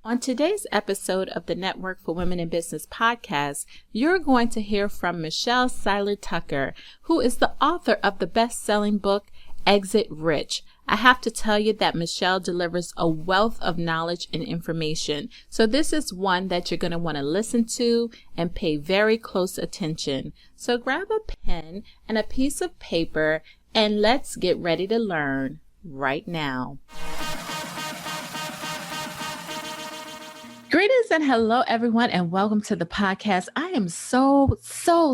On today's episode of the Network for Women in Business podcast, you're going to hear from Michelle Seiler Tucker, who is the author of the best-selling book, Exit Rich. I have to tell you that Michelle delivers a wealth of knowledge and information. So this is one that you're going to want to listen to and pay very close attention. So grab a pen and a piece of paper and let's get ready to learn right now. Greetings and hello, everyone, and welcome to the podcast. I am so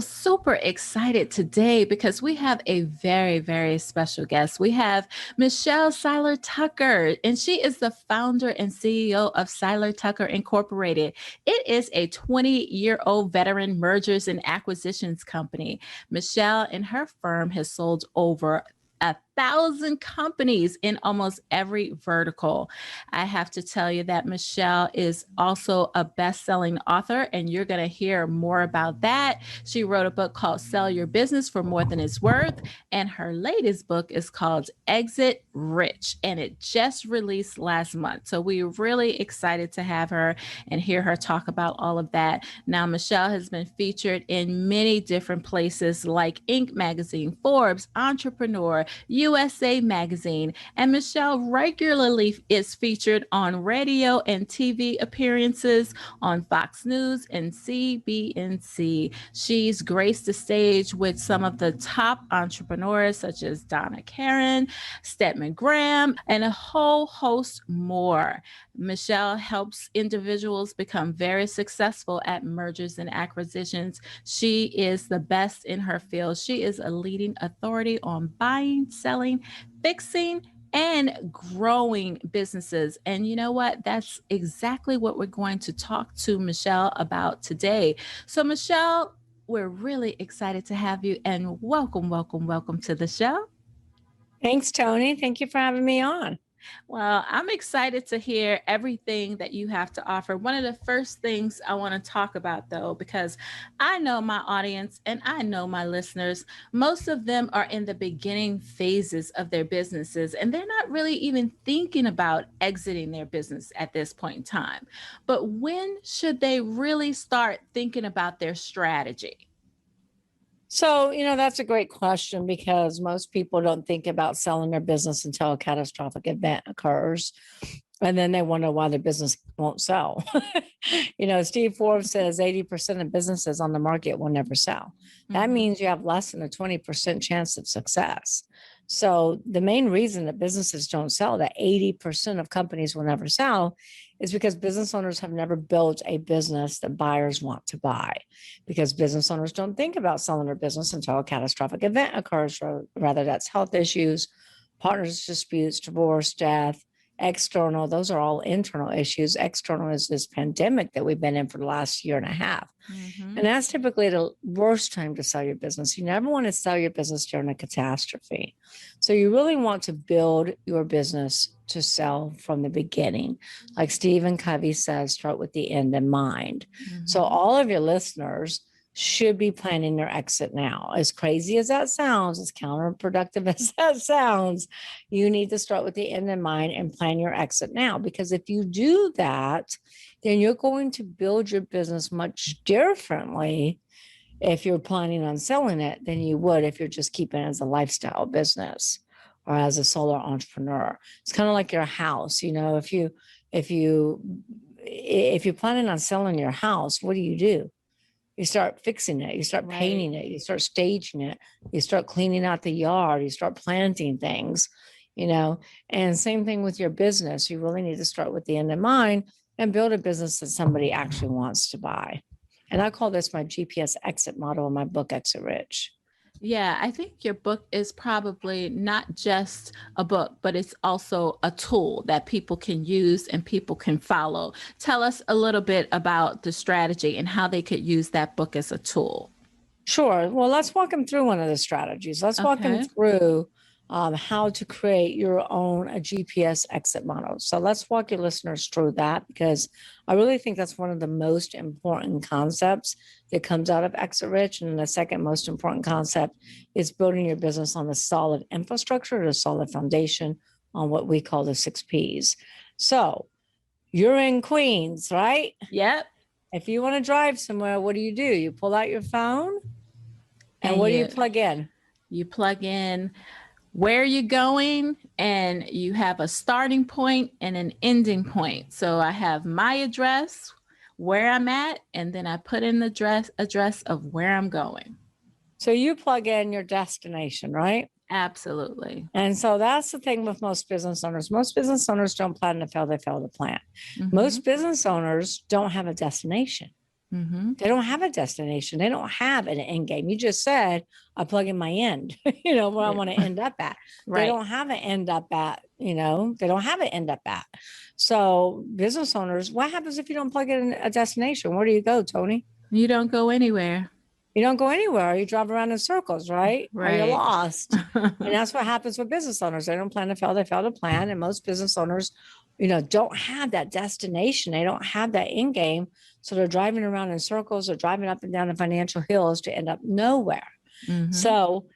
super excited today because we have a very special guest. We have Michelle Seiler Tucker, and she is the founder and CEO of Seiler Tucker Incorporated. It is a 20-year-old veteran mergers and acquisitions company. Michelle and her firm has sold over 1,000 companies in almost every vertical. I have to tell you that Michelle is also a best-selling author, and you're going to hear more about that. She wrote a book called Sell Your Business for More Than It's Worth, and her latest book is called Exit Rich, and it just released last month. So we're really excited to have her and hear her talk about all of that. Now, Michelle has been featured in many different places like Inc. magazine, Forbes, Entrepreneur, USA Magazine, and Michelle regularly is featured on radio and TV appearances on Fox News and CBNC. She's graced the stage with some of the top entrepreneurs such as Donna Karan, Stedman Graham, and a whole host more. Michelle helps individuals become very successful at mergers and acquisitions. She is the best in her field. She is a leading authority on buying, selling, fixing, and growing businesses. And you know what? That's exactly what we're going to talk to Michelle about today. So Michelle, we're really excited to have you, and welcome to the show. Thanks, Tony. Thank you for having me on. Well, I'm excited to hear everything that you have to offer. One of the first things I want to talk about, though, because I know my audience and I know my listeners, most of them are in the beginning phases of their businesses, and they're not really even thinking about exiting their business at this point in time. But when should they really start thinking about their strategy? So, that's a great question because most people don't think about selling their business until a catastrophic event occurs. And then they wonder why their business won't sell. Steve Forbes says 80% of businesses on the market will never sell. That means you have less than a 20% chance of success. So the main reason that businesses don't sell, that 80% of companies will never sell, is because business owners have never built a business that buyers want to buy. Because business owners don't think about selling their business until a catastrophic event occurs, or rather that's health issues, partners disputes, divorce, death. External, those are all internal issues. External is this pandemic that we've been in for the last year and a half. And that's typically the worst time to sell your business. You never want to sell your business during a catastrophe. So you really want to build your business to sell from the beginning. Like Stephen Covey says, start with the end in mind. So all of your listeners should be planning their exit now. As crazy as that sounds, as counterproductive as that sounds, you need to start with the end in mind and plan your exit now. Because if you do that, then you're going to build your business much differently if you're planning on selling it than you would if you're just keeping it as a lifestyle business or as a solo entrepreneur. It's kind of like your house. If you're planning on selling your house, what do? You start fixing it, you start painting it, you start staging it, you start cleaning out the yard, you start planting things, and same thing with your business. You really need to start with the end in mind and build a business that somebody actually wants to buy. And I call this my GPS exit model in my book, Exit Rich. Yeah, I think your book is probably not just a book, but it's also a tool that people can use and people can follow. Tell us a little bit about the strategy and how they could use that book as a tool. Sure. Well, let's walk them through one of the strategies. Let's walk them through how to create your own GPS exit model. So let's walk your listeners through that, because I really think that's one of the most important concepts that comes out of Exit Rich. And the second most important concept is building your business on a solid infrastructure, or a solid foundation on what we call the 6 Ps. So You're in Queens, right? Yep. If you want to drive somewhere, what do? You pull out your phone and And what do you plug in? you plug in where you're going, and you have a starting point and an ending point. So I have my address, where I'm at, and then I put in the address of where I'm going. So you plug in your destination, right? Absolutely. And so that's the thing with most business owners. Most business owners don't plan to fail, they fail to plan. Mm-hmm. Most business owners don't have a destination. Mm-hmm. They don't have a destination. They don't have an end game. You just said, I plug in my end, where I want to end up at. Right. They don't have an end up at, they don't have an end up at. So business owners, what happens if you don't plug in a destination? Where do you go, Tony? You don't go anywhere. You don't go anywhere. You drive around in circles, right? Right. Or you're lost. And that's what happens with business owners. They don't plan to fail, they fail to plan. And most business owners, don't have that destination. They don't have that end game. So they're driving around in circles or driving up and down the financial hills to end up nowhere. Mm-hmm. So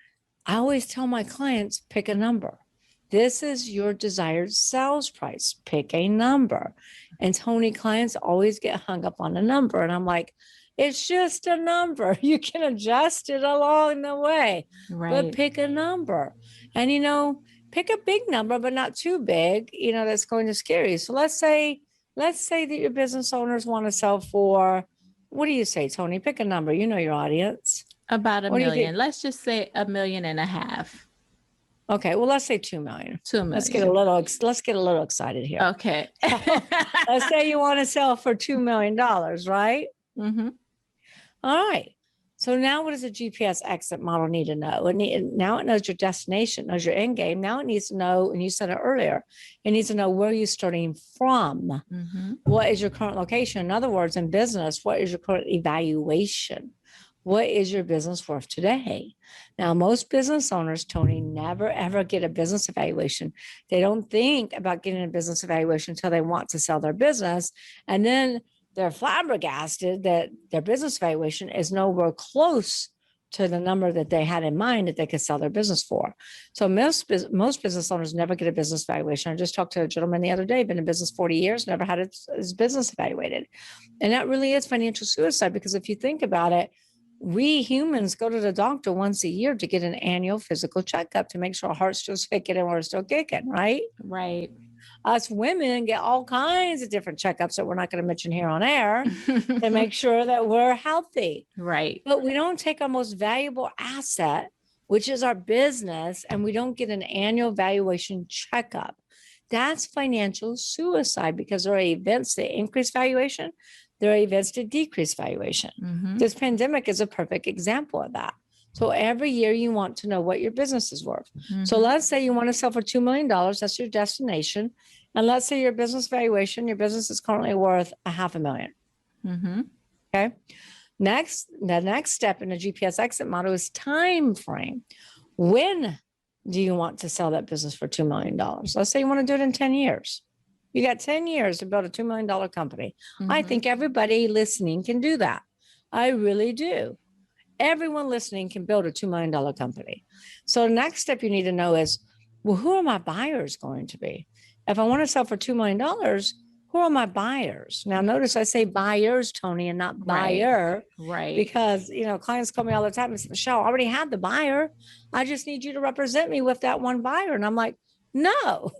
I always tell my clients, pick a number. This is your desired sales price. Pick a number. And Tony, clients always get hung up on a number. And I'm like, it's just a number. You can adjust it along the way, Right. but pick a number. And, pick a big number, but not too big, that's going to scare you. So let's say that your business owners want to sell for, what do you say, Tony? Pick a number. You know your audience. About $1 What do you million. think? Let's just say 1.5 million. Okay, well, let's say 2 million. 2 million. Let's get a little excited here. Okay. Let's say you want to sell for $2 million, right? Mm-hmm. All right. So now what does a GPS exit model need to know? Now it knows your destination, knows your end game. Now it needs to know, and you said it earlier, it needs to know where you're starting from. Mm-hmm. What is your current location? In other words, in business, what is your current evaluation? What is your business worth today? Now, most business owners, Tony, never, ever get a business evaluation. They don't think about getting a business evaluation until they want to sell their business. And then they're flabbergasted that their business valuation is nowhere close to the number that they had in mind that they could sell their business for. So most business owners never get a business valuation. I just talked to a gentleman the other day, been in business 40 years, never had his business evaluated. And that really is financial suicide, because if you think about it, we humans go to the doctor once a year to get an annual physical checkup to make sure our heart's still kicking and we're still kicking, right? Right. Us women get all kinds of different checkups that we're not going to mention here on air to make sure that we're healthy. Right. But we don't take our most valuable asset, which is our business, and we don't get an annual valuation checkup. That's financial suicide, because there are events that increase valuation. There are events that decrease valuation. Mm-hmm. This pandemic is a perfect example of that. So every year you want to know what your business is worth. Mm-hmm. So let's say you want to sell for $2 million. That's your destination. And let's say your business valuation, your business is currently worth $500,000. Mm-hmm. Okay. The next step in the GPS exit model is time frame. When do you want to sell that business for $2 million? Let's say you want to do it in 10 years. You got 10 years to build a $2 million company. Mm-hmm. I think everybody listening can do that. I really do. Everyone listening can build a $2 million company. So the next step you need to know is, well, who are my buyers going to be? If I want to sell for $2 million, who are my buyers? Now, notice I say buyers, Tony, and not buyer. Right. Because, clients call me all the time and say, Michelle, I already have the buyer. I just need you to represent me with that one buyer. And I'm like, no,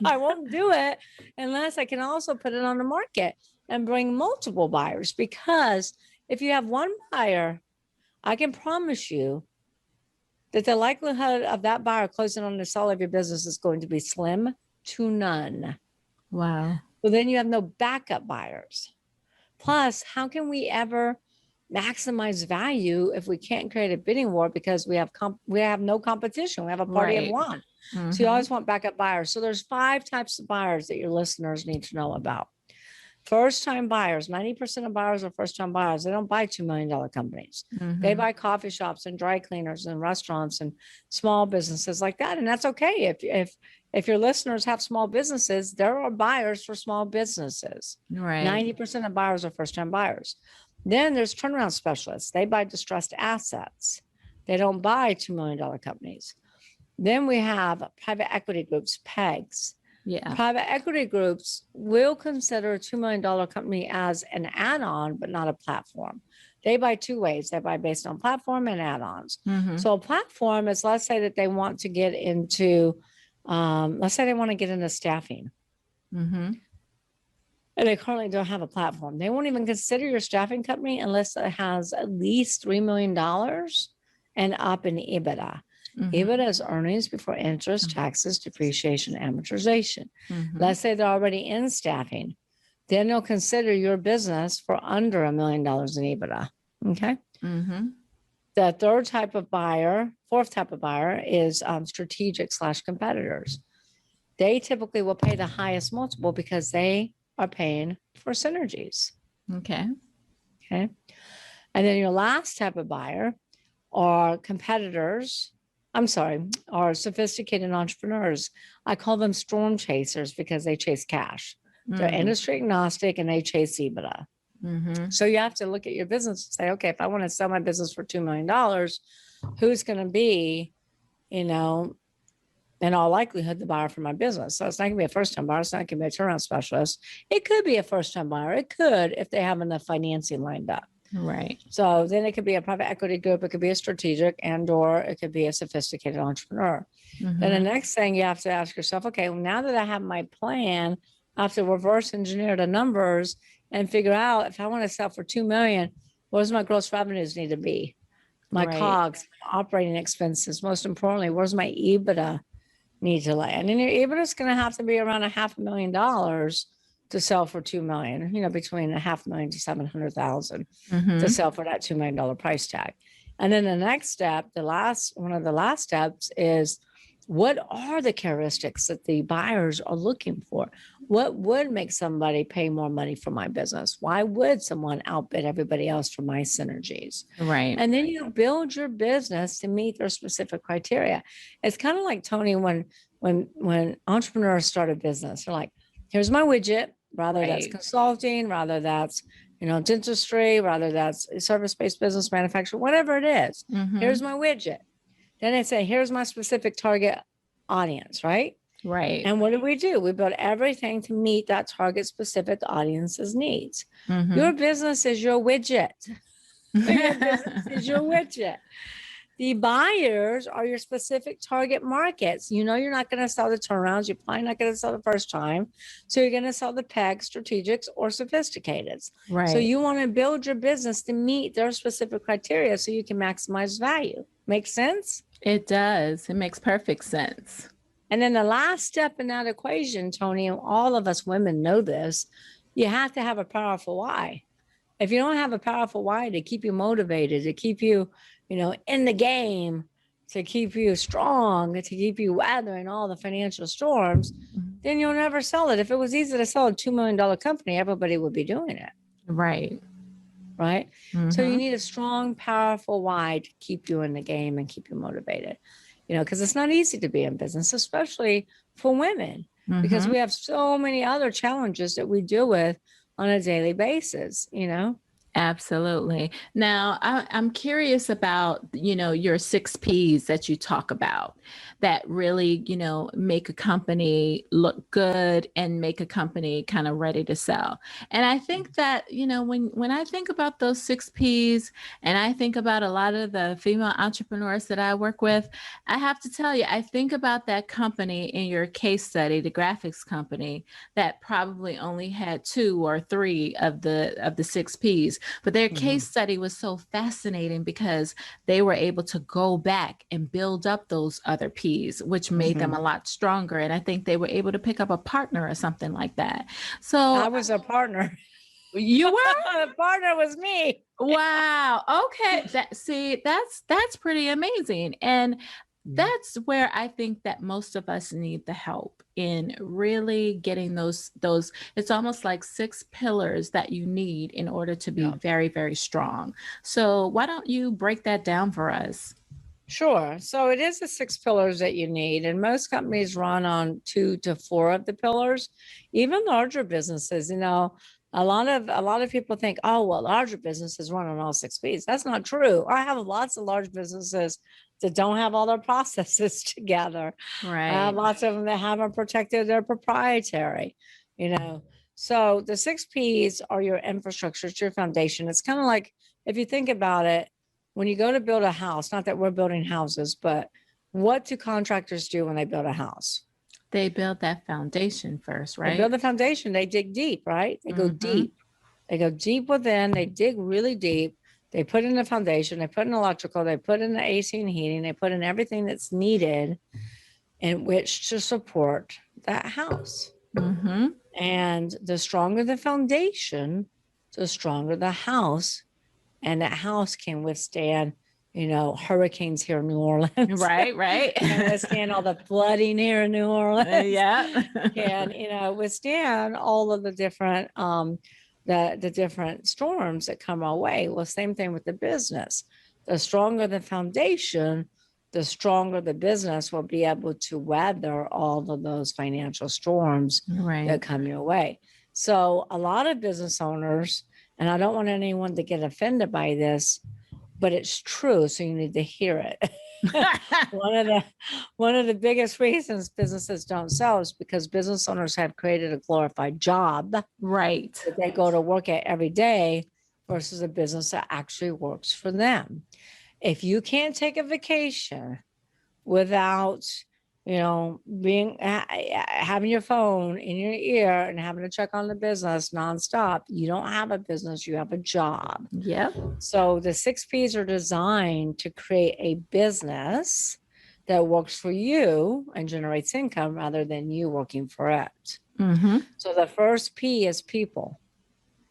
I won't do it unless I can also put it on the market and bring multiple buyers. Because if you have one buyer, I can promise you that the likelihood of that buyer closing on the sale of your business is going to be slim to none. Wow. So then you have no backup buyers. Plus, how can we ever maximize value if we can't create a bidding war, because we have no competition? We have a party of one. Mm-hmm. So you always want backup buyers. So there's 5 types of buyers that your listeners need to know about. First-time buyers. 90% of buyers are first-time buyers. They don't buy $2 million companies. Mm-hmm. They buy coffee shops and dry cleaners and restaurants and small businesses like that. And that's okay. If your listeners have small businesses, there are buyers for small businesses. Right. 90% of buyers are first-time buyers. Then there's turnaround specialists. They buy distressed assets. They don't buy $2 million companies. Then we have private equity groups, PEGs. Yeah. Private equity groups will consider a $2 million company as an add-on, but not a platform. They buy two ways. They buy based on platform and add-ons. Mm-hmm. So a platform is, let's say that they want to get into, let's say they want to get into staffing. Mm-hmm. And they currently don't have a platform. They won't even consider your staffing company unless it has at least $3 million and up in EBITDA. Mm-hmm. EBITDA is earnings before interest, taxes, depreciation, amortization. Mm-hmm. Let's say they're already in staffing. Then they'll consider your business for under $1 million in EBITDA. Okay. Mm-hmm. The third type of buyer, fourth type of buyer is strategic / competitors. They typically will pay the highest multiple because they are paying for synergies. Okay. Okay. And then your last type of buyer are competitors. Are sophisticated entrepreneurs. I call them storm chasers because they chase cash. They're industry agnostic and they chase EBITDA. Mm-hmm. So you have to look at your business and say, okay, if I want to sell my business for $2 million, who's going to be, in all likelihood, the buyer for my business? So it's not going to be a first-time buyer. It's not going to be a turnaround specialist. It could be a first-time buyer. It could if they have enough financing lined up. Right. So then it could be a private equity group. It could be a strategic or it could be a sophisticated entrepreneur. Mm-hmm. Then the next thing you have to ask yourself, okay, well, now that I have my plan, I have to reverse engineer the numbers and figure out if I want to sell for $2 million, what does my gross revenues need to be? My COGS, operating expenses. Most importantly, where's my EBITDA need to land? And your EBITDA is going to have to be around $500,000 to sell for $2 million, between $500,000 to $700,000 Mm-hmm. to sell for that $2 million price tag. And then the next step, one of the last steps is, what are the characteristics that the buyers are looking for? What would make somebody pay more money for my business? Why would someone outbid everybody else for my synergies? Right. And then you build your business to meet their specific criteria. It's kind of like, Tony, when entrepreneurs start a business, they're like, here's my widget, rather that's consulting, rather that's dentistry, rather that's a service-based business, manufacturer, whatever it is. Mm-hmm. Here's my widget. Then they say, here's my specific target audience, right? Right. And what do? We build everything to meet that target specific audience's needs. Mm-hmm. Your business is your widget. Your business is your widget. The buyers are your specific target markets. You're not going to sell the turnarounds. You're probably not going to sell the first time. So you're going to sell the PEG, strategics, or sophisticateds. Right. So you want to build your business to meet their specific criteria so you can maximize value. Make sense? It does. It makes perfect sense. And then the last step in that equation, Tony, and all of us women know this, you have to have a powerful why. If you don't have a powerful why to keep you motivated, to keep you, in the game, to keep you strong, to keep you weathering all the financial storms, then you'll never sell it. If it was easy to sell a $2 million company, everybody would be doing it. Right. Right. Mm-hmm. So you need a strong, powerful why to keep you in the game and keep you motivated, because it's not easy to be in business, especially for women, because we have so many other challenges that we deal with on a daily basis, Absolutely. Now, I'm curious about, your 6 Ps that you talk about that really, make a company look good and make a company kind of ready to sell. And I think that, when I think about those 6 Ps and I think about a lot of the female entrepreneurs that I work with, I have to tell you, I think about that company in your case study, the graphics company that probably only had 2 or 3 of the 6 Ps. But their case study was so fascinating because they were able to go back and build up those other Ps, which made them a lot stronger. And I think they were able to pick up a partner or something like that. So I was a partner. You were? The partner was me. Wow. Okay. That's pretty amazing. And that's where I think that most of us need the help in really getting those, it's almost like 6 pillars that you need in order to be very, very strong. So why don't you break that down for us? Sure. So it is the 6 pillars that you need. And most companies run on 2 to 4 of the pillars. Even larger businesses, A lot of people think, oh, well, larger businesses run on all 6 Ps. That's not true. I have lots of large businesses that don't have all their processes together. I have Right. lots of them that haven't protected their proprietary, you know. So the 6 Ps are your infrastructure, it's your foundation. It's kind of like, if you think about it, when you go to build a house, not that we're building houses, but what do contractors do when they build a house? They build that foundation first, They build right? the foundation, they dig deep, right? They go Mm-hmm. deep. They go deep within, they dig really deep. They put in the foundation, they put in electrical, they put in the AC and heating, they put in everything that's needed in which to support that house. Mm-hmm. And the stronger the foundation, the stronger the house. And that house can withstand, hurricanes here in New Orleans, Right, right. can withstand all the flooding here in New Orleans, Yeah. can, withstand all of the different the different storms that come our way. Well, same thing with the business. The stronger the foundation, the stronger the business will be able to weather all of those financial storms Right. that come your way. So a lot of business owners, and I don't want anyone to get offended by this, but it's true, so you need to hear it. one of the biggest reasons businesses don't sell is because business owners have created a glorified job Right. that they go to work at every day versus a business that actually works for them. If you can't take a vacation without being having your phone in your ear and having to check on the business nonstop, you don't have a business, you have a job. Yep. So the 6 Ps are designed to create a business that works for you and generates income rather than you working for it. Mm-hmm. So the first P is people.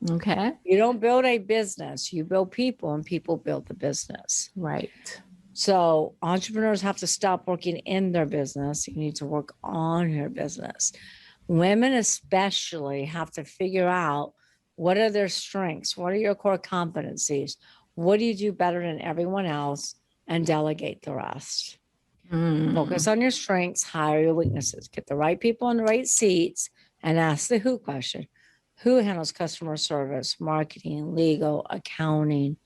Okay. You don't build a business, you build people, and people build the business. Right. So entrepreneurs have to stop working in their business. You need to work on your business. Women especially have to figure out, what are their strengths? What are your core competencies? What do you do better than everyone else? And delegate the rest. Focus on your strengths, hire your weaknesses, get the right people in the right seats, and ask the who question. Who handles customer service, marketing, legal, accounting,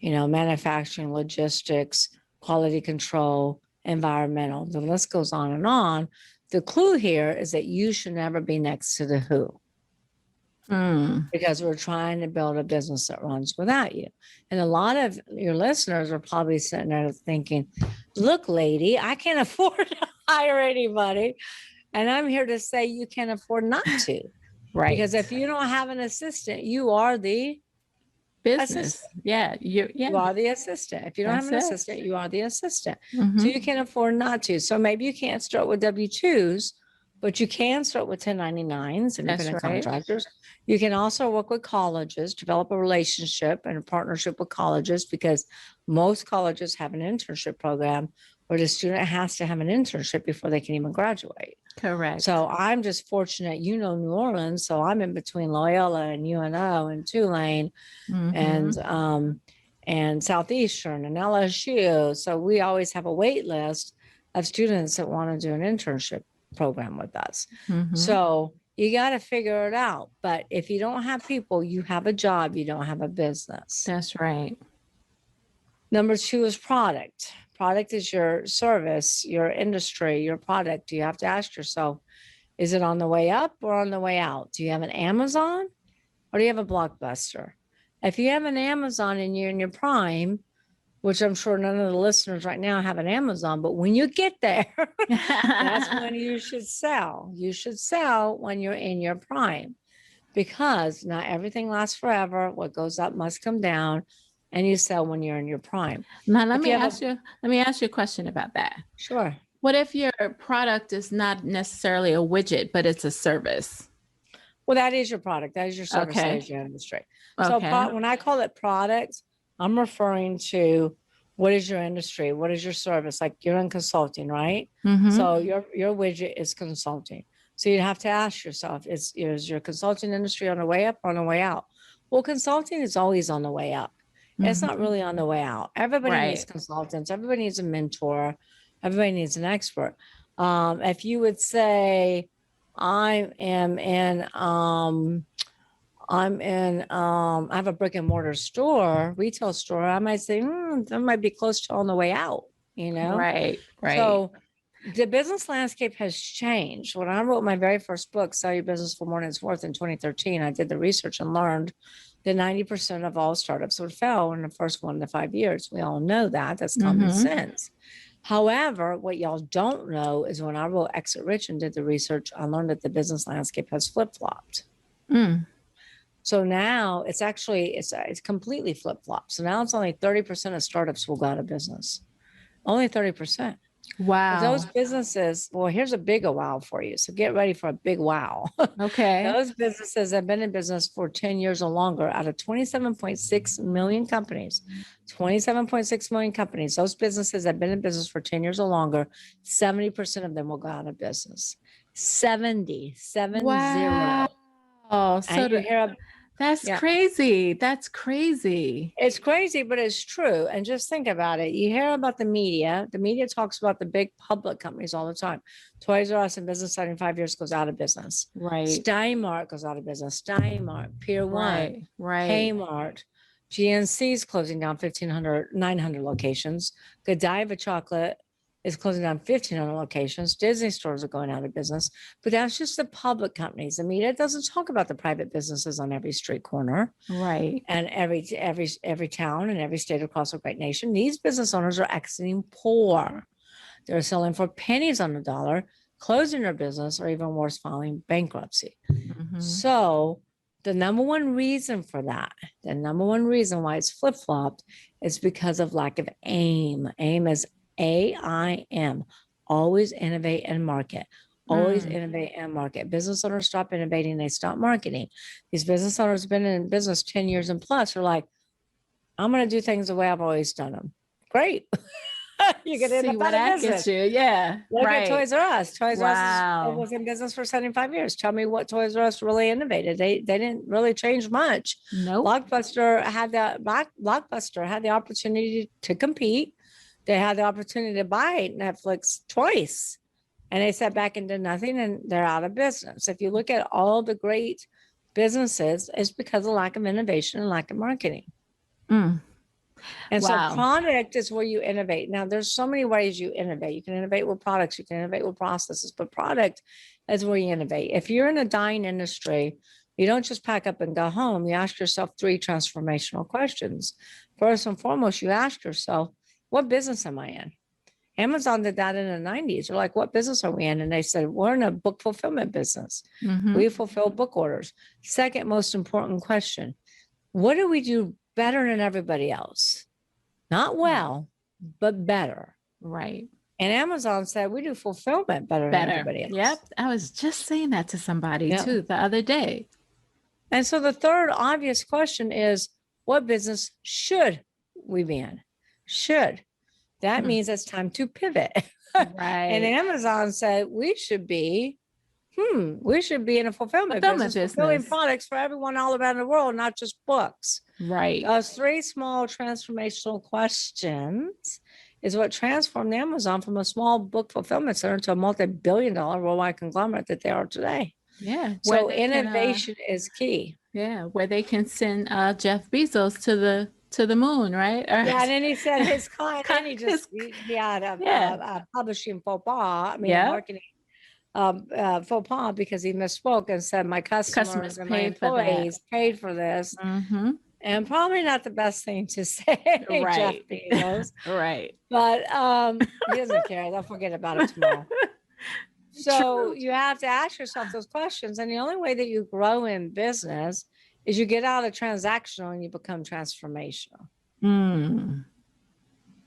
manufacturing, logistics, quality control, environmental? The list goes on and on. The clue here is that you should never be next to the who, because we're trying to build a business that runs without you. And a lot of your listeners are probably sitting there thinking, look, lady, I can't afford to hire anybody. And I'm here to say you can't afford not to. Right. Because if you don't have an assistant, you are the business. assistant. Yeah. You are the assistant. If you don't have an assistant, you are the assistant. Mm-hmm. So you can afford not to. So maybe you can't start with W-2s, but you can start with 1099s, independent contractors. You can also work with colleges, develop a relationship and a partnership with colleges, because most colleges have an internship program where the student has to have an internship before they can even graduate. Correct. So I'm just fortunate, New Orleans. So I'm in between Loyola and UNO and Tulane, and Southeastern and LSU. So we always have a wait list of students that want to do an internship program with us. So you got to figure it out. But if you don't have people, you have a job, you don't have a business. That's right. Number 2 is product. Product is your service, your industry, your product. You have to ask yourself, is it on the way up or on the way out? Do you have an Amazon or do you have a Blockbuster? If you have an Amazon and you're in your prime, which I'm sure none of the listeners right now have an Amazon, but when you get there, that's when you should sell. You should sell when you're in your prime, because not everything lasts forever. What goes up must come down, and you sell when you're in your prime. Now, let me ask you a question about that. Sure. What if your product is not necessarily a widget, but it's a service? Well, that is your product. That is your service. That is your industry. So when I call it product, I'm referring to, what is your industry? What is your service? Like, you're in consulting, right? So your widget is consulting. So you have to ask yourself, is your consulting industry on the way up or on the way out? Well, consulting is always on the way up. It's not really on the way out. Everybody needs consultants. Everybody needs a mentor. Everybody needs an expert. If you would say, I am in I have a brick and mortar store, retail store, I might say, that might be close to on the way out, you know? Right. Right. So the business landscape has changed. When I wrote my very first book, Sell Your Business for More Than It's Worth in 2013, I did the research and learned that 90% of all startups would fail in the first 1 to 5 years. We all know that. That's common sense. However, what y'all don't know is when I wrote Exit Rich and did the research, I learned that the business landscape has flip-flopped. Mm. So now it's actually it's completely flip-flopped. So now it's only 30% of startups will go out of business. Only 30%. But Wow. those businesses, well, here's a big wow for you. So get ready for a big wow. Okay. Those businesses have been in business for 10 years or longer out of 27.6 million companies. 27.6 million companies. Those businesses have been in business for 10 years or longer. 70% of them will go out of business. 70. Wow. Oh, And so you hear, that's yeah. crazy. That's crazy. It's crazy, but it's true. And just think about it. You hear about the media. The media talks about the big public companies all the time. Toys R Us in business starting 5 years goes out of business. Right. Steinmart goes out of business. Steinmart, Pier 1, Right. Kmart, GNC's closing down 900 locations. Godiva Chocolate is closing down 1,500 locations. Disney stores are going out of business. But that's just the public companies. The media doesn't talk about the private businesses on every street corner Right. and every town and every state across the great nation. These business owners are exiting poor. They're selling for pennies on the dollar, closing their business, or even worse, filing bankruptcy. So the number one reason for that, the number one reason why it's flip-flopped is because of lack of aim. Aim is AIM. Always innovate and market. Always innovate and market. Business owners stop innovating, they stop marketing. These business owners have been in business 10 years and plus are like, I'm going to do things the way I've always done them. Great. You're going to end See up what out of that business. gets you. Yeah. Look right. at Toys R Us. Toys R Us Wow. was in business for 75 years. Tell me what Toys R Us really innovated. They didn't really change much. Nope. Blockbuster had the opportunity to compete. They had the opportunity to buy Netflix twice. And they sat back and did nothing, and they're out of business. If you look at all the great businesses, it's because of lack of innovation and lack of marketing. Mm. And Wow. so product is where you innovate. Now, there's so many ways you innovate. You can innovate with products, you can innovate with processes, but product is where you innovate. If you're in a dying industry, you don't just pack up and go home. You ask yourself 3 transformational questions. First and foremost, you ask yourself, what business am I in? Amazon did that in the 90s. They're like, what business are we in? And they said, we're in a book fulfillment business. We fulfill book orders. Second most important question, what do we do better than everybody else? Not well, but better. Right. And Amazon said, we do fulfillment better than everybody else. Yep. I was just saying that to somebody too the other day. And so the third obvious question is, what business should we be in? Should. That means it's time to pivot. Right. And Amazon said we should be in a fulfillment business, fulfilling products for everyone all around the world, not just books. Right. Those 3 small transformational questions is what transformed Amazon from a small book fulfillment center to a multi-billion-dollar worldwide conglomerate that they are today. Yeah. So innovation is key. Yeah, where they can send Jeff Bezos to the moon, right? Yeah, and then he said his client, and he had a publishing faux pas. I mean, marketing faux pas, because he misspoke and said my customers and my employees paid for this. And probably not the best thing to say, Jeff Bezos. Right. But he doesn't care. They'll forget about it tomorrow. So you have to ask yourself those questions. And the only way that you grow in business is you get out of transactional and you become transformational.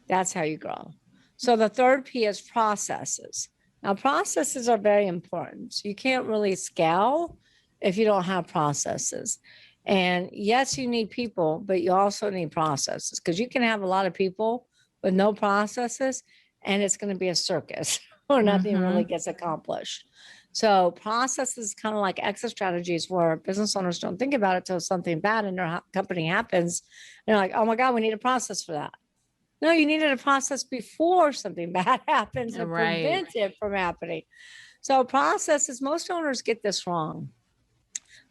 That's how you grow. So the third P is processes. Now, processes are very important. So you can't really scale if you don't have processes. And yes, you need people, but you also need processes, because you can have a lot of people with no processes, and it's going to be a circus or nothing really gets accomplished. So process is kind of like exit strategies, where business owners don't think about it till something bad in their company happens. And they're like, oh my God, we need a process for that. No, you needed a process before something bad happens to prevent it from happening. So processes, most owners get this wrong.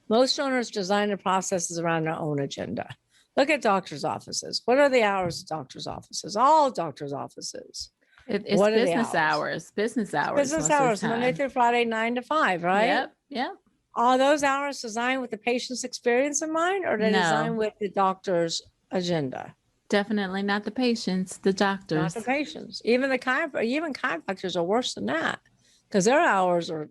Most owners design their processes around their own agenda. Look at doctors' offices. What are the hours of doctors' offices? All doctors' offices. It's What are the business hours? hours. Business It's hours business most of the hours, Monday time. through Friday, 9 to 5, right? Yep. Yep. Are those hours designed with the patient's experience in mind, or are they No, designed with the doctor's agenda? definitely not the patients, the Not the doctors. patients. Even even chiropractors are worse than that because their hours are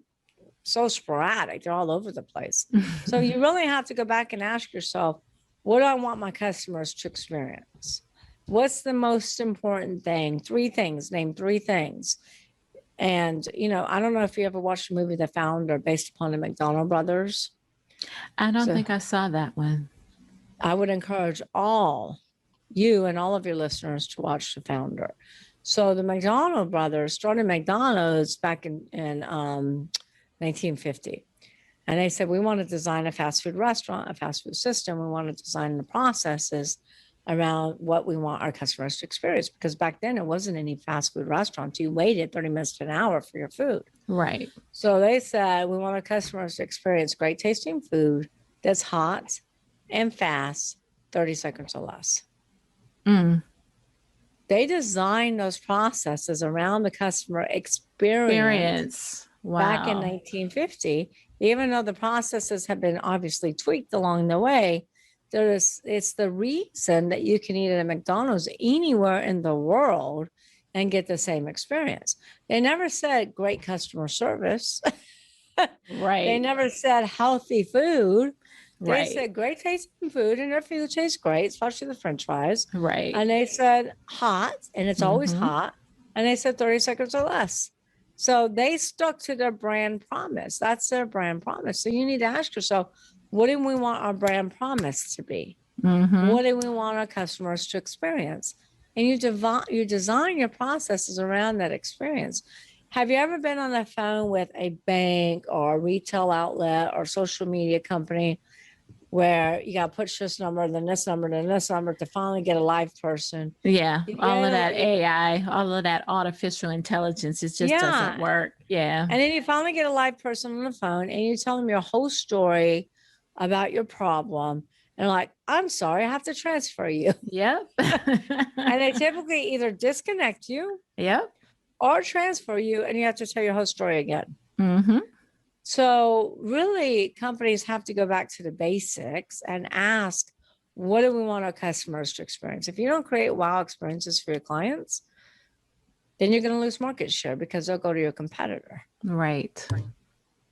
so sporadic. They're all over the place. So you really have to go back and ask yourself, what do I want my customers to experience? What's the most important thing? 3 things. Name 3 things. And, I don't know if you ever watched the movie The Founder based upon the McDonald brothers. I don't So think I saw that one. I would encourage you and all of your listeners to watch The Founder. So the McDonald brothers started McDonald's back in 1950. And they said, we want to design a fast food restaurant, a fast food system. We want to design the processes around what we want our customers to experience. Because back then, it wasn't any fast food restaurants. You waited 30 minutes to an hour for your food. Right. So they said, we want our customers to experience great tasting food that's hot and fast, 30 seconds or less. Mm. They designed those processes around the customer experience. Wow. Back in 1950, even though the processes have been obviously tweaked along the way, it's the reason that you can eat at a McDonald's anywhere in the world and get the same experience. They never said great customer service. Right. They never said healthy food. They Right. said great tasting food, and their food tastes great, especially the French fries. Right. And they said hot, and it's always Mhm. hot. And they said 30 seconds or less. So they stuck to their brand promise. That's their brand promise. So you need to ask yourself, what do we want our brand promise to be? Mhm. What do we want our customers to experience? And you design your processes around that experience. Have you ever been on the phone with a bank or a retail outlet or social media company where you got to push this number, then this number, then this number to finally get a live person? Yeah, You all of get that a- AI, all of that artificial intelligence, it just doesn't yeah. work. Yeah. And then you finally get a live person on the phone and you tell them your whole story about your problem. And like, I'm sorry, I have to transfer you. Yep. And they typically either disconnect you Yep. or transfer you, and you have to tell your whole story again. Mhm. So really, companies have to go back to the basics and ask, what do we want our customers to experience? If you don't create wow experiences for your clients, then you're going to lose market share because they'll go to your competitor. Right.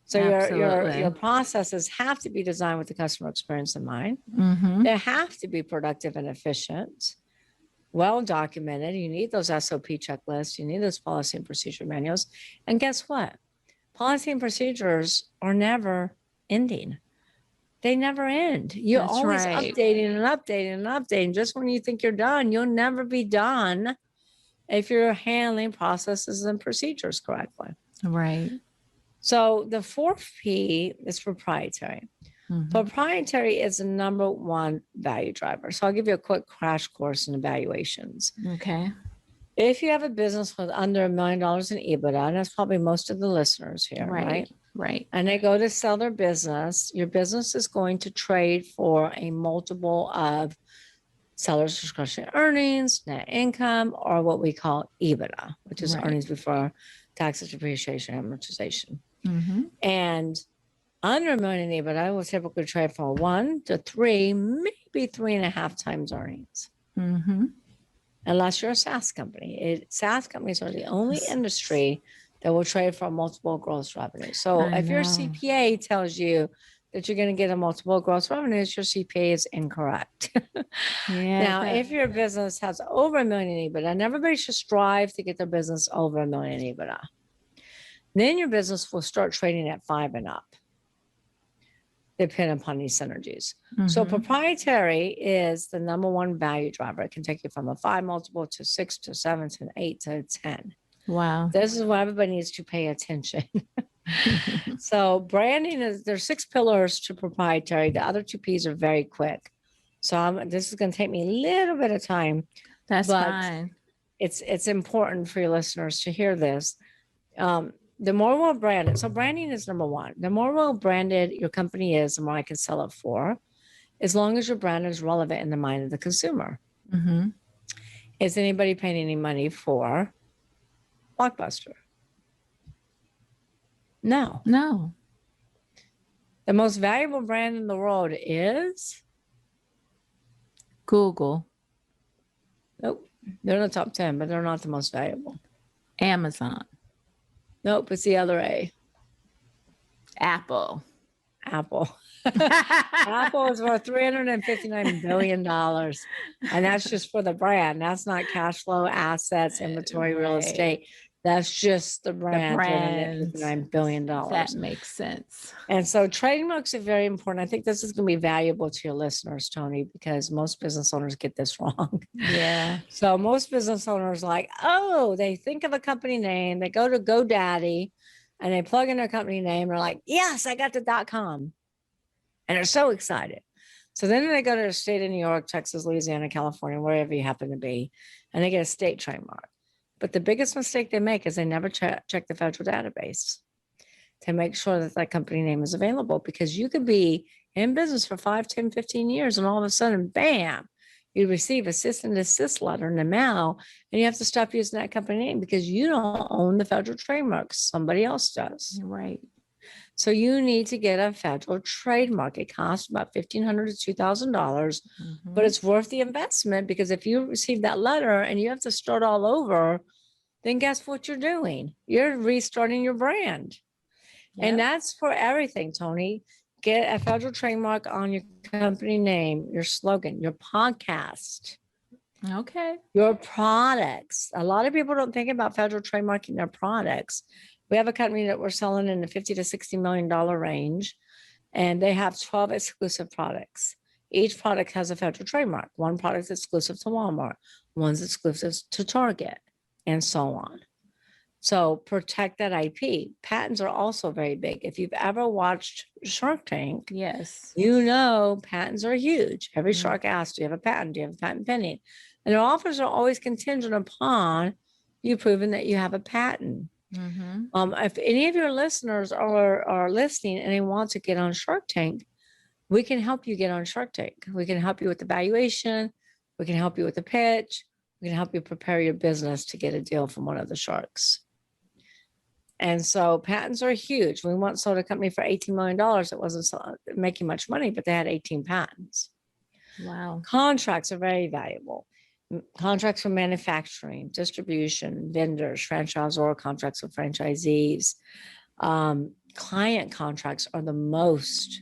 So Absolutely. your processes have to be designed with the customer experience in mind. Mhm. They have to be productive and efficient, well documented. You need those SOP checklists. You need those policy and procedure manuals. And guess what? Policy and procedures are never ending. They never end. You're That's always right. updating and updating and updating. Just when you think you're done, you'll never be done if you're handling processes and procedures correctly. Right. So the 4th P is proprietary. Mhm. Proprietary is the number one value driver. So I'll give you a quick crash course in evaluations. Okay. If you have a business with under $1 million in EBITDA, and that's probably most of the listeners here, right? Right. And they go to sell their business, your business is going to trade for a multiple of seller's discretionary earnings, net income, or what we call EBITDA, which is Right. earnings before taxes, depreciation, amortization. Mhm. And under $1 million EBITDA will typically trade for 1 to 3, maybe 3.5 times earnings, Mhm. unless you're a SaaS company. SaaS companies are the only industry that will trade for multiple gross revenue. So I if your know. CPA tells you that you're going to get a multiple gross revenues, your CPA is incorrect. Yeah. Now, if your business has over $1 million EBITDA, and everybody should strive to get their business over $1 million EBITDA, then your business will start trading at 5 and up, depending upon these synergies. So Mhm. proprietary is the number one value driver. It can take you from a 5 multiple to 6 to 7 to 8 to 10. Wow. This is why everybody needs to pay attention. So branding there's 6 pillars to proprietary. The other 2 P's are very quick. So this is going to take me a little bit of time, That's but fine. it's important for your listeners to hear this. the more well branded, so branding is number one. The more well branded your company is, the more I can sell it for, as long as your brand is relevant in the mind of the consumer. Mm-hmm. Is anybody paying any money for Blockbuster? No. No. The most valuable brand in the world is? Google. Nope. They're in the top 10, but they're not the most valuable. Amazon. Nope. It's the other A. Apple. Apple. Apple is worth $359 billion. And that's just for the brand. That's not cash flow, assets, inventory, real estate. That's just the brand. $359 billion. That makes sense. And so trademarks are very important. I think this is going to be valuable to your listeners, Tony, because most business owners get this wrong. Yeah. So most business owners they think of a company name, they go to GoDaddy and they plug in their company name. They're like, yes, I got the .com. And they're so excited. So then they go to the state of New York, Texas, Louisiana, California, wherever you happen to be, and they get a state trademark. But the biggest mistake they make is they never check the federal database to make sure that that company name is available, because you could be in business for 5, 10, 15 years, and all of a sudden, bam, you receive a cease and desist letter in the mail, and you have to stop using that company name because you don't own the federal trademarks. Somebody else does. Right. So you need to get a federal trademark. It costs about $1,500 to $2,000, but it's worth the investment, because if you receive that letter and you have to start all over, then guess what you're doing? You're restarting your brand. Yep. And that's for everything, Tony. Get a federal trademark on your company name, your slogan, your podcast. Okay. Your products. A lot of people don't think about federal trademarking their products. We have a company that we're selling in the $50 to $60 million range, and they have 12 exclusive products. Each product has a federal trademark. One product is exclusive to Walmart, one's exclusive to Target, and so on. So protect that IP. Patents are also very big. If you've ever watched Shark Tank, yes, you know patents are huge. Every shark asks, do you have a patent? Do you have a patent pending? And their offers are always contingent upon you proving that you have a patent. If any of your listeners are listening and they want to get on Shark Tank, we can help you get on Shark Tank. We can help you with the valuation. We can help you with the pitch. We can help you prepare your business to get a deal from one of the sharks. And so patents are huge. We once sold a company for $18 million. It wasn't making much money, but they had 18 patents. Wow. Contracts are very valuable. Contracts for manufacturing, distribution, vendors, franchisor contracts with franchisees. Client contracts are the most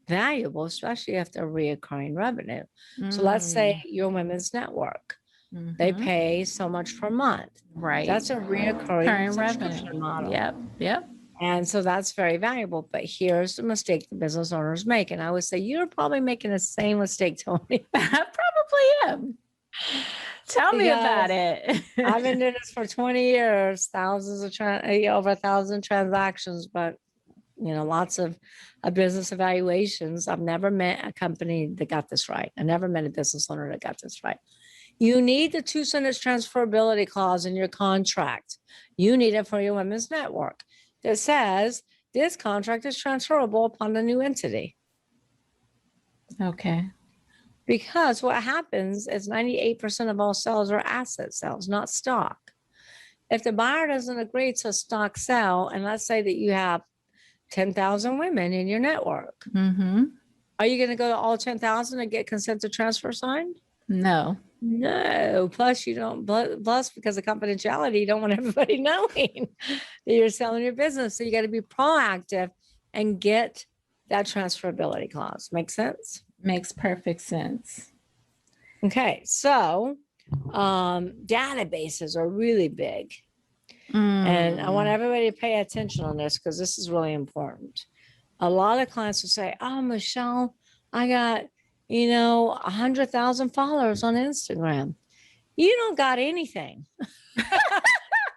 valuable, especially if they're reoccurring revenue. So let's say your women's network. They pay so much per month. Right. That's a reoccurring revenue model. Yep. And so that's very valuable. But here's the mistake the business owners make. And I would say you're probably making the same mistake, Tony. I probably am. Tell me about it. I've been doing this for 20 years, thousands of over 1,000 transactions, but lots of business evaluations. I've never met a company that got this right. I never met a business owner that got this right. You need the 2-sentence transferability clause in your contract. You need it for your women's network that says this contract is transferable upon the new entity. Okay. Because what happens is 98% of all sales are asset sales, not stock. If the buyer doesn't agree to a stock sell, and let's say that you have 10,000 women in your network, are you going to go to all 10,000 and get consent to transfer signed? No. Plus because of confidentiality, you don't want everybody knowing that you're selling your business. So you got to be proactive and get that transferability clause. Make sense? Makes perfect sense. Okay. So databases are really big. And I want everybody to pay attention on this because this is really important. A lot of clients will say, oh, Michelle, I got 100,000 followers on Instagram. You don't got anything.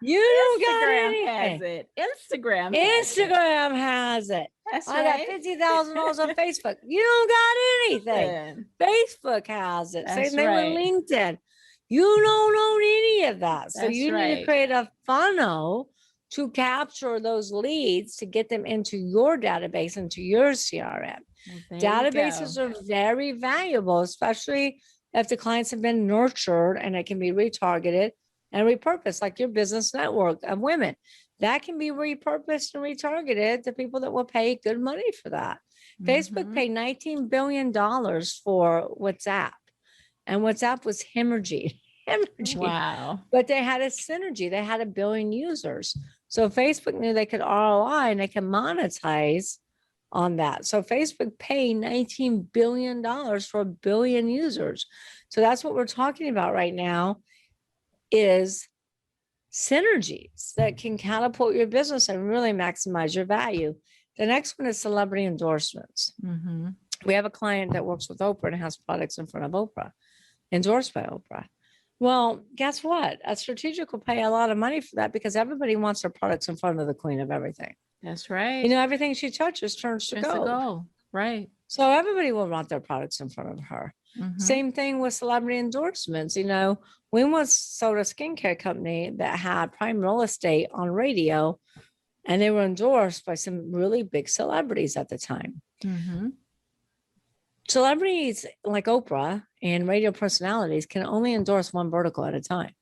You don't got anything. Has it. Instagram has it. That's I right. got 50,000 followers on Facebook. You don't got anything. Facebook has it. Same thing with LinkedIn. You don't own any of that. So you need to create a funnel to capture those leads to get them into your database, into your CRM. Well, there you Databases go. are very valuable, especially if the clients have been nurtured and it can be retargeted and repurposed, like your business network of women. That can be repurposed and retargeted to people that will pay good money for that. Facebook Mhm. paid $19 billion for WhatsApp, and WhatsApp was hemorrhaging, hemorrhaging. Wow. But they had a synergy. They had 1 billion users. So Facebook knew they could ROI and they can monetize on that. So Facebook paid $19 billion for 1 billion users. So that's what we're talking about right now is synergies that can catapult your business and really maximize your value. The next one is celebrity endorsements. Mm-hmm. We have a client that works with Oprah and has products in front of Oprah, endorsed by Oprah. Well, guess what? A strategic will pay a lot of money for that because everybody wants their products in front of the queen of everything. That's right. You know, everything she touches turns to Turns to gold. gold. Right. So everybody will want their products in front of her. Mm-hmm. Same thing with celebrity endorsements. You know, we once sold a skincare company that had prime real estate on radio, and they were endorsed by some really big celebrities at the time. Mm-hmm. Celebrities like Oprah and radio personalities can only endorse one vertical at a time.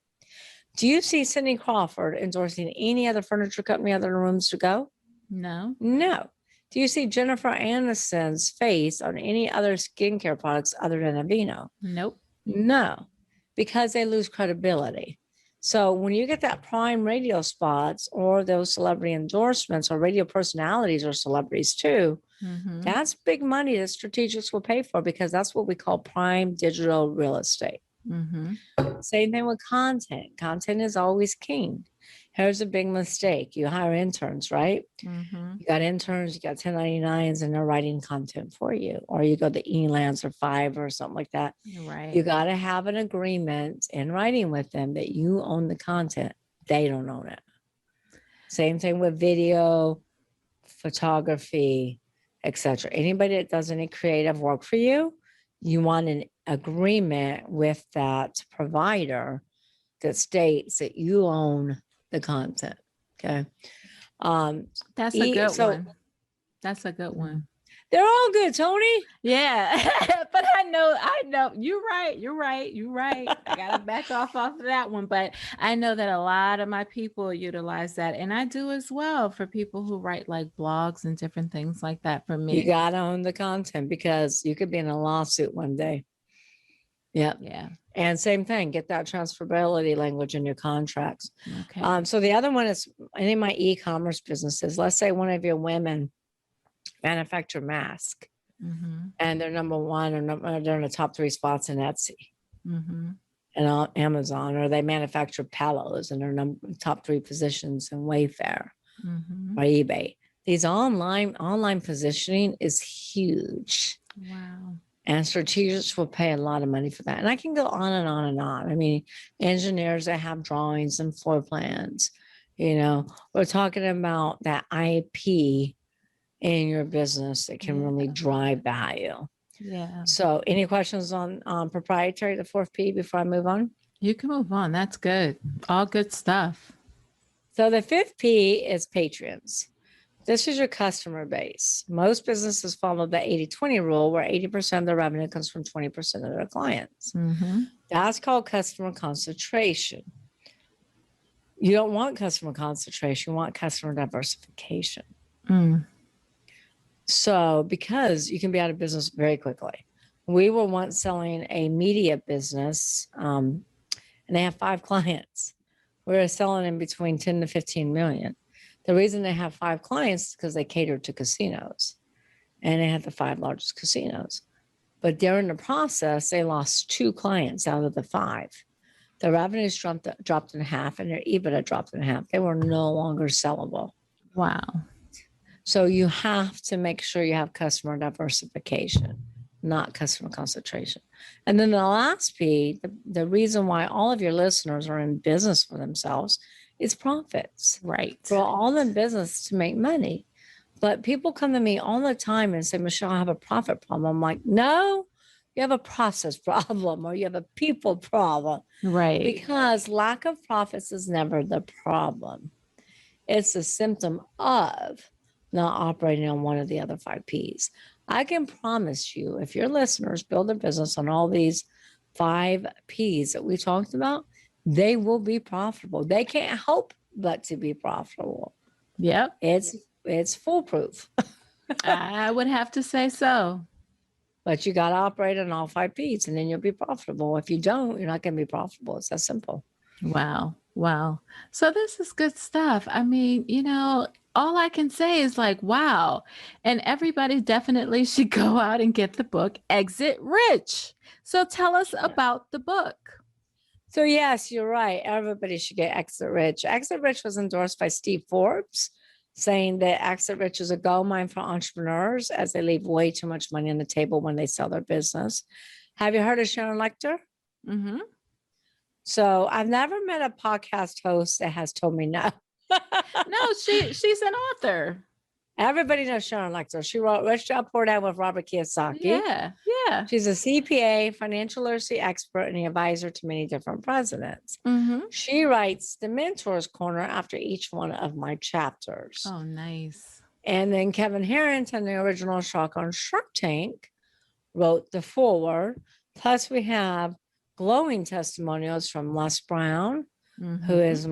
Do you see Cindy Crawford endorsing any other furniture company other than Rooms to Go? No. No. Do you see Jennifer Aniston's face on any other skincare products other than Aveeno? Nope. No, because they lose credibility. So when you get that prime radio spots or those celebrity endorsements or radio personalities or celebrities too, Mm-hmm. that's big money that strategics will pay for because that's what we call prime digital real estate. Mm-hmm. Same thing with content. Content is always king. Here's a big mistake. You hire interns, right? Mm-hmm. You got interns, you got 1099s, and they're writing content for you. Or you go to Elance or Fiverr or something like that. Right. You got to have an agreement in writing with them that you own the content. They don't own it. Same thing with video, photography, etc. Anybody that does any creative work for you, you want an agreement with that provider that states that you own the content. Okay. That's a good So one. That's a good one. they're all good, Tony. Yeah. But I know you're right. I gotta back off of that one. But I know that a lot of my people utilize that. And I do as well for people who write like blogs and different things like that for me. You gotta own the content because you could be in a lawsuit one day. Yeah. Yeah. And same thing, get that transferability language in your contracts. Okay. So the other one is any of my e-commerce businesses. Let's say one of your women manufacture masks Mm-hmm. and they're number one or they're in the top 3 spots in Etsy Mm-hmm. and on Amazon, or they manufacture pillows and they're top 3 positions in Wayfair Mm-hmm. or eBay. These online positioning is huge. Wow. And strategics will pay a lot of money for that. And I can go on and on and on. I mean, engineers that have drawings and floor plans, you know, we're talking about that IP in your business that can really drive value. Yeah. So any questions on proprietary, the 4th P, before I move on? You can move on. That's good. All good stuff. So the 5th P is patrons. This is your customer base. Most businesses follow the 80-20 rule where 80% of their revenue comes from 20% of their clients. Mm-hmm. That's called customer concentration. You don't want customer concentration. You want customer diversification. Mm. So because you can be out of business very quickly. We were once selling a media business and they have 5 clients. We were selling in between 10 to 15 million. The reason they have 5 clients is because they cater to casinos and they had the 5 largest casinos. But during the process, they lost 2 clients out of the 5. The revenues dropped in half and their EBITDA dropped in half. They were no longer sellable. Wow. So you have to make sure you have customer diversification, not customer concentration. And then the last P, the reason why all of your listeners are in business for themselves is profits. Right. We're all in business to make money. But people come to me all the time and say, Michelle, I have a profit problem. I'm like, no, you have a process problem or you have a people problem. Right. Because lack of profits is never the problem. It's a symptom of not operating on one of the other 5 P's. I can promise you, if your listeners build a business on all these 5 P's that we talked about, they will be profitable. They can't help but to be profitable. Yep. It's foolproof. I would have to say so. But you got to operate on all 5 P's and then you'll be profitable. If you don't, you're not going to be profitable. It's that simple. Wow. Wow. So this is good stuff. I mean, all I can say is like, wow. And everybody definitely should go out and get the book Exit Rich. So tell us about the book. So, yes, you're right. Everybody should get Exit Rich. Exit Rich was endorsed by Steve Forbes, saying that Exit Rich is a gold mine for entrepreneurs as they leave way too much money on the table when they sell their business. Have you heard of Sharon Lechter? Mm-hmm. So I've never met a podcast host that has told me no. No, she's an author. Everybody knows Sharon Lechter. She wrote Rich Dad Poor Dad with Robert Kiyosaki. Yeah. Yeah. She's a CPA, financial literacy expert, and an advisor to many different presidents. Mm-hmm. She writes the Mentors Corner after each one of my chapters. Oh, nice. And then Kevin Harrington, the original Shark on Shark Tank, wrote the foreword. Plus, we have glowing testimonials from Les Brown, who is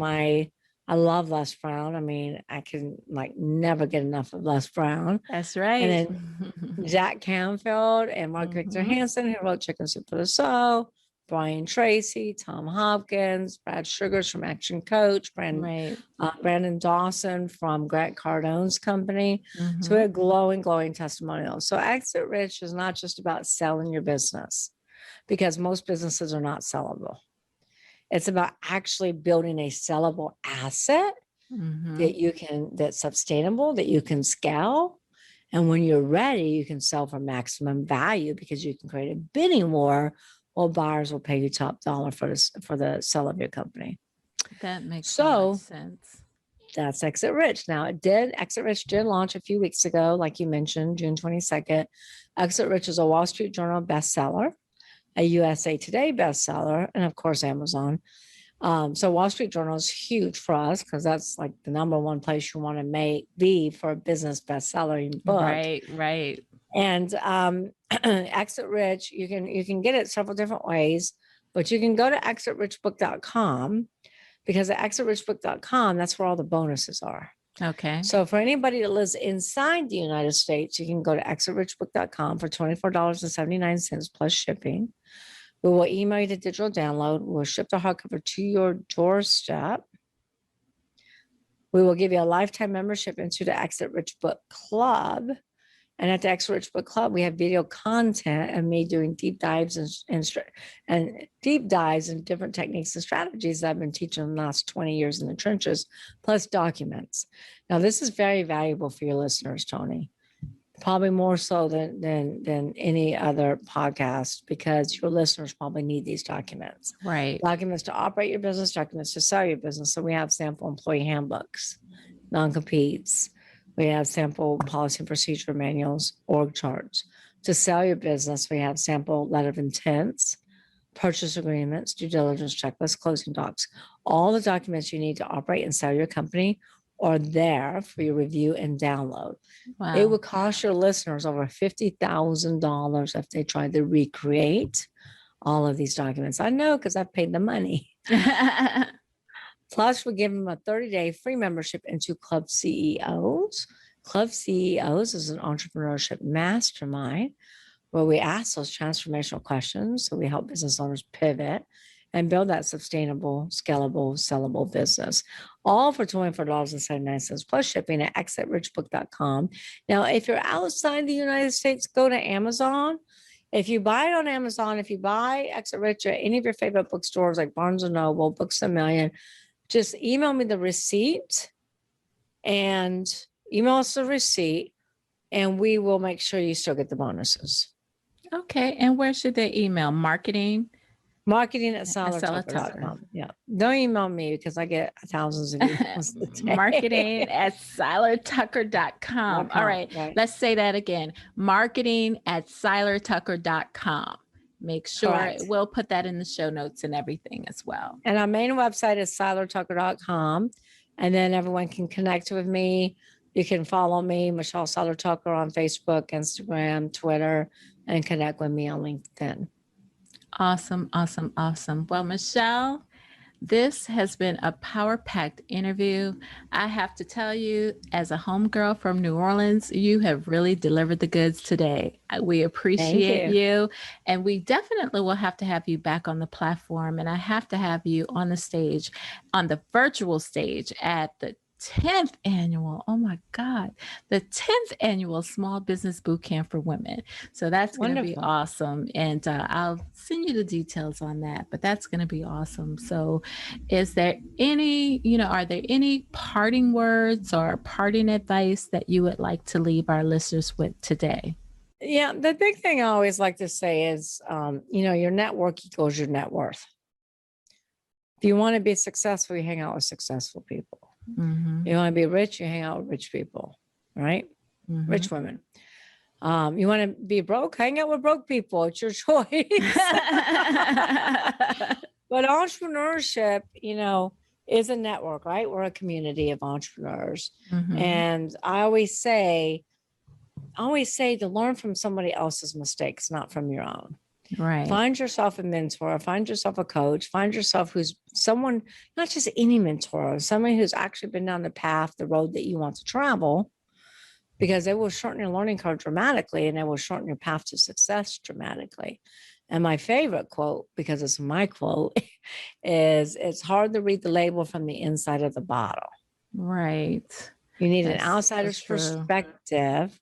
I love Les Brown. I mean, I can never get enough of Les Brown. That's right. And then Jack Canfield and Mark Victor Hansen, who wrote Chicken Soup for the Soul, Brian Tracy, Tom Hopkins, Brad Sugars from Action Coach, Brandon Dawson from Grant Cardone's company. So we have glowing testimonials. So Exit Rich is not just about selling your business, because most businesses are not sellable. It's about actually building a sellable asset that's sustainable, that you can scale. And when you're ready, you can sell for maximum value because you can create a bidding war while buyers will pay you top dollar for the sale of your company. That makes so much sense. That's Exit Rich. Now, Exit Rich did launch a few weeks ago, like you mentioned, June 22nd. Exit Rich is a Wall Street Journal bestseller, a USA Today bestseller, and of course, Amazon. So Wall Street Journal is huge for us because that's like the number one place you want to be for a business bestseller book. Right. And Exit Rich, you can get it several different ways, but you can go to exitrichbook.com, because at exitrichbook.com, that's where all the bonuses are. Okay. So for anybody that lives inside the United States, you can go to exitrichbook.com for $24.79 plus shipping. We will email you the digital download. We'll ship the hardcover to your doorstep. We will give you a lifetime membership into the Exit Rich Book Club. And at the Exit Rich Book Club, we have video content and me doing deep dives and deep dives in different techniques and strategies that I've been teaching the last 20 years in the trenches, plus documents. Now, this is very valuable for your listeners, Tony. Probably more so than any other podcast, because your listeners probably need these documents. Right. Documents to operate your business, documents to sell your business. So we have sample employee handbooks, non-competes. We have sample policy and procedure manuals, org charts. To sell your business, we have sample letter of intents, purchase agreements, due diligence checklists, closing docs. All the documents you need to operate and sell your company are there for your review and download. Wow. It would cost your listeners over $50,000 if they tried to recreate all of these documents. I know, because I've paid the money. Plus, we give them a 30-day free membership into Club CEOs. Club CEOs is an entrepreneurship mastermind where we ask those transformational questions. So we help business owners pivot and build that sustainable, scalable, sellable business, all for $24.79 plus shipping at exitrichbook.com. Now, if you're outside the United States, go to Amazon. If you buy it on Amazon, if you buy Exit Rich at any of your favorite bookstores like Barnes & Noble, Books A Million, just email me the receipt and email us the receipt, and we will make sure you still get the bonuses. Okay. And where should they email? Marketing at SeilerTucker.com. Yeah. Don't email me because I get thousands of emails a day. Marketing at SeilerTucker.com. All right. Let's say that again. Marketing at SeilerTucker.com. Make sure we'll put that in the show notes and everything as well. And our main website is SeilerTucker.com. And then everyone can connect with me. You can follow me, Michelle Seiler Tucker, on Facebook, Instagram, Twitter, and connect with me on LinkedIn. Awesome, awesome, awesome. Well, Michelle, this has been a power-packed interview. I have to tell you, as a homegirl from New Orleans, you have really delivered the goods today. We Thank appreciate you. you, and we definitely will have to have you back on the platform, and I have to have you on the stage, on the virtual stage at the 10th annual, oh my God, the 10th annual Small Business Boot Camp for Women. So that's going to be Wonderful. awesome. And I'll send you the details on that, but that's going to be awesome. So is there any, are there any parting words or parting advice that you would like to leave our listeners with today? Yeah, the big thing I always like to say is, your network equals your net worth. If you want to be successful, you hang out with successful people. Mm-hmm. You want to be rich, you hang out with rich people, right? Mm-hmm. Rich women. You want to be broke, hang out with broke people. It's your choice. But entrepreneurship, is a network, right? We're a community of entrepreneurs. Mm-hmm. And I always say to learn from somebody else's mistakes, not from your own. Right. Find yourself a mentor, find yourself a coach, find yourself who's someone, not just any mentor, someone who's actually been down the road that you want to travel, because it will shorten your learning curve dramatically and it will shorten your path to success dramatically. And my favorite quote, because it's my quote, is it's hard to read the label from the inside of the bottle. Right. You need an outsider's perspective.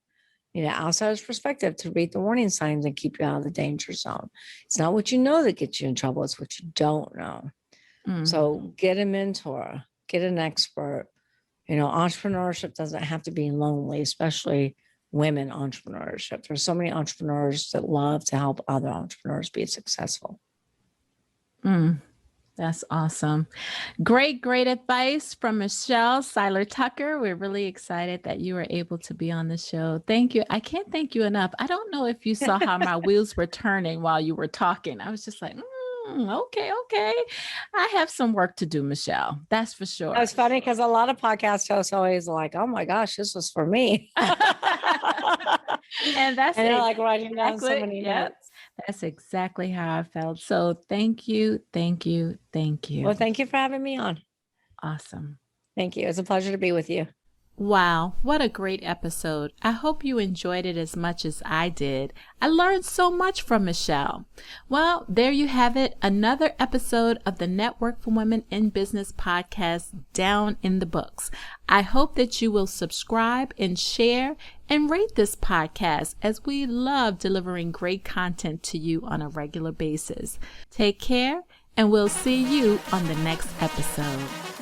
Outsider's perspective to read the warning signs and keep you out of the danger zone. It's not what you know that gets you in trouble. It's what you don't know. Mm-hmm. So get a mentor, get an expert. Entrepreneurship doesn't have to be lonely, especially women entrepreneurship. There's so many entrepreneurs that love to help other entrepreneurs be successful. That's awesome. Great, great advice from Michelle Seiler Tucker. We're really excited that you were able to be on the show. Thank you. I can't thank you enough. I don't know if you saw how my wheels were turning while you were talking. I was just like, okay. I have some work to do, Michelle. That's for sure. It's funny because a lot of podcast hosts always like, oh my gosh, this was for me. And they're like writing down so many notes. That's exactly how I felt. So thank you. Well, thank you for having me on. Awesome. Thank you. It's a pleasure to be with you. Wow, what a great episode. I hope you enjoyed it as much as I did. I learned so much from Michelle. Well, there you have it. Another episode of the Network for Women in Business podcast down in the books. I hope that you will subscribe and share and rate this podcast, as we love delivering great content to you on a regular basis. Take care, and we'll see you on the next episode.